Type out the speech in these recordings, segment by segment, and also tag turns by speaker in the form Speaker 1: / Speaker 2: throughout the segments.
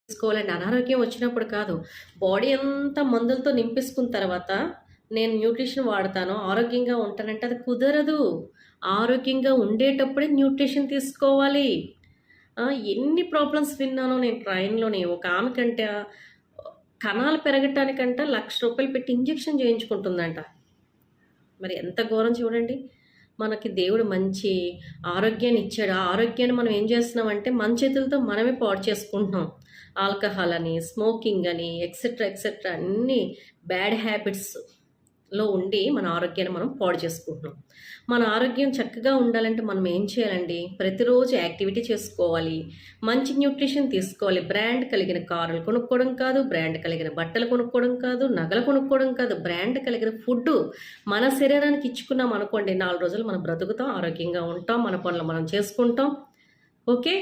Speaker 1: తీసుకోవాలండి. అనారోగ్యం వచ్చినప్పుడు కాదు. బాడీ అంతా మందులతో నింపేసుకున్న తర్వాత నేను న్యూట్రిషన్ వాడతాను, ఆరోగ్యంగా ఉంటానంటే అది కుదరదు. ఆరోగ్యంగా ఉండేటప్పుడే న్యూట్రిషన్ తీసుకోవాలి. ఎన్ని ప్రాబ్లమ్స్ విన్నానో నేను ట్రైన్‌లోని. ఒక ఆమెకంట కణాలు పెరగటానికంట రూ. 1,00,000 పెట్టి ఇంజెక్షన్ చేయించుకుంటుందంట. మరి ఎంత ఘోరం చూడండి. మనకి దేవుడు మంచి ఆరోగ్యాన్ని ఇచ్చాడు. ఆ ఆరోగ్యాన్ని మనం ఏం చేస్తున్నామంటే మన చేతులతో మనమే పాడు చేసుకుంటున్నాం. ఆల్కహాల్ అని, స్మోకింగ్ అని ఎక్సెట్రా, ఎక్సెట్రా అన్నీ బ్యాడ్ హ్యాబిట్స్‌లో ఉండి మన ఆరోగ్యాన్ని మనం పాడు చేసుకుంటున్నాం. మన ఆరోగ్యం చక్కగా ఉండాలంటే మనం ఏం చేయాలండి? ప్రతిరోజు యాక్టివిటీ చేసుకోవాలి. మంచి న్యూట్రిషన్ తీసుకోవాలి. బ్రాండ్ కలిగిన కారులు కొనుక్కోవడం కాదు, బ్రాండ్ కలిగిన బట్టలు కొనుక్కోవడం కాదు, నగలు కొనుక్కోవడం కాదు, బ్రాండ్ కలిగిన ఫుడ్డు మన శరీరానికి ఇచ్చుకున్నాం అనుకోండి, 4 రోజులు మనం బ్రతుకుతాం, ఆరోగ్యంగా ఉంటాం, మన పనులు మనం చేసుకుంటాం. ఓకే.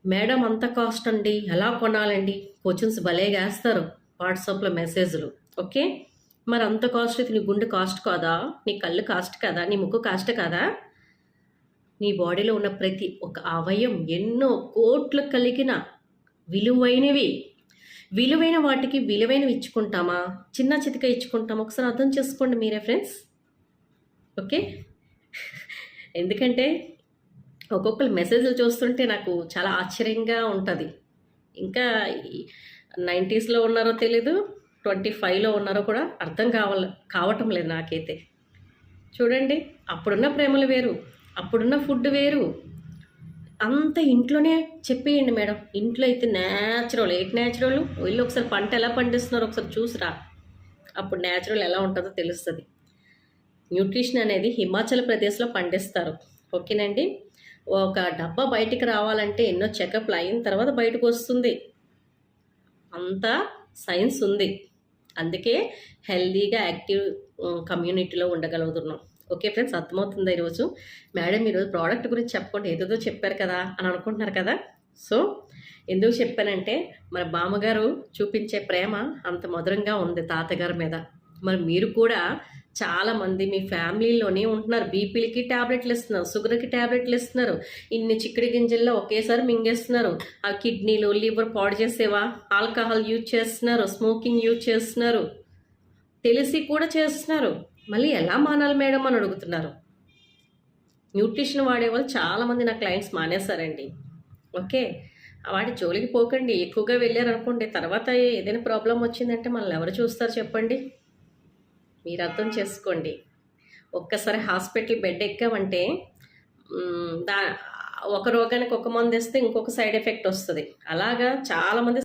Speaker 1: మేడం అంత కాస్ట్ అండి, ఎలా కొనాలండి? క్వశ్చన్స్ భలేగా వేస్తారు వాట్సాప్‌లో మెసేజ్‌లు. ఓకే. మరి అంత కాస్ట్ అయితే నీ గుండె కాస్ట్ కాదా? నీ కళ్ళు కాస్ట్ కాదా? నీ ముక్కు కాస్ట్ కాదా? నీ బాడీలో ఉన్న ప్రతి ఒక అవయవం ఎన్నో కోట్లు కలిగిన విలువైనవి. విలువైన వాటికి విలువైనవి ఇచ్చుకుంటామా? చిన్న చితక ఇచ్చుకుంటామా? ఒకసారి అర్థం చేసుకోండి మీరే ఫ్రెండ్స్. ఓకే. ఎందుకంటే ఒక్కొక్కరు మెసేజ్‌లు చూస్తుంటే నాకు చాలా ఆశ్చర్యంగా ఉంటది. ఇంకా 90స్‌లో ఉన్నారో తెలీదు, 25లో ఉన్నారో కూడా అర్థం కావటం లేదు నాకైతే. చూడండి, అప్పుడున్న ప్రేమలు వేరు, అప్పుడున్న ఫుడ్ వేరు. అంత ఇంట్లోనే చెప్పేయండి మేడం. ఇంట్లో అయితే న్యాచురల్. ఏంటి న్యాచురల్? వీళ్ళు ఒకసారి పంట ఎలా పండిస్తున్నారో ఒకసారి చూసిరా. అప్పుడు న్యాచురల్ ఎలా ఉంటుందో తెలుస్తుంది. న్యూట్రిషన్ అనేది హిమాచల్ ప్రదేశ్లో పండిస్తారు. ఓకేనండి. ఒక డబ్బా బయటికి రావాలంటే ఎన్నో చెకప్లు అయిన తర్వాత బయటకు వస్తుంది. అంతా సైన్స్ ఉంది. అందుకే హెల్దీగా యాక్టివ్ కమ్యూనిటీలో ఉండగలుగుతున్నాం. ఓకే ఫ్రెండ్స్, అర్థమవుతుందా ఈరోజు? మేడం ఈరోజు ప్రోడక్ట్ గురించి చెప్పకుండా ఏదేదో చెప్పారు కదా అని అనుకుంటున్నారు కదా. సో ఎందుకు చెప్పానంటే మన బామ్మగారు చూపించే ప్రేమ అంత మధురంగా ఉంది తాతగారి మీద. మరి మీరు కూడా చాలామంది మీ ఫ్యామిలీలోనే ఉంటున్నారు. బీపీలకి ట్యాబ్లెట్లు ఇస్తున్నారు, షుగర్కి ట్యాబ్లెట్లు ఇస్తున్నారు, ఇన్ని చిక్కడి గింజల్లో ఒకేసారి మింగేస్తున్నారు. ఆ కిడ్నీలు, లివర్ పాడు చేసేవా? ఆల్కహాల్ యూజ్ చేస్తున్నారు, స్మోకింగ్ యూజ్ చేస్తున్నారు, తెలిసి కూడా చేస్తున్నారు. మళ్ళీ ఎలా మానాలి మేడం అని అడుగుతున్నారు. న్యూట్రిషన్ వాడేవాళ్ళు చాలామంది నా క్లయింట్స్ మానేశారండి. ఓకే. వాటి జోలికి పోకండి. ఎక్కువగా వెళ్ళారనుకోండి, తర్వాత ఏదైనా ప్రాబ్లం వచ్చిందంటే మనల్ని ఎవరు చూస్తారు చెప్పండి? మీరు అర్థం చేసుకోండి. ఒక్కసారి హాస్పిటల్ బెడ్ ఎక్కామంటే ఒక రోగానికి ఒక మందు ఇస్తే ఇంకొక సైడ్ ఎఫెక్ట్ వస్తుంది. అలాగా చాలామంది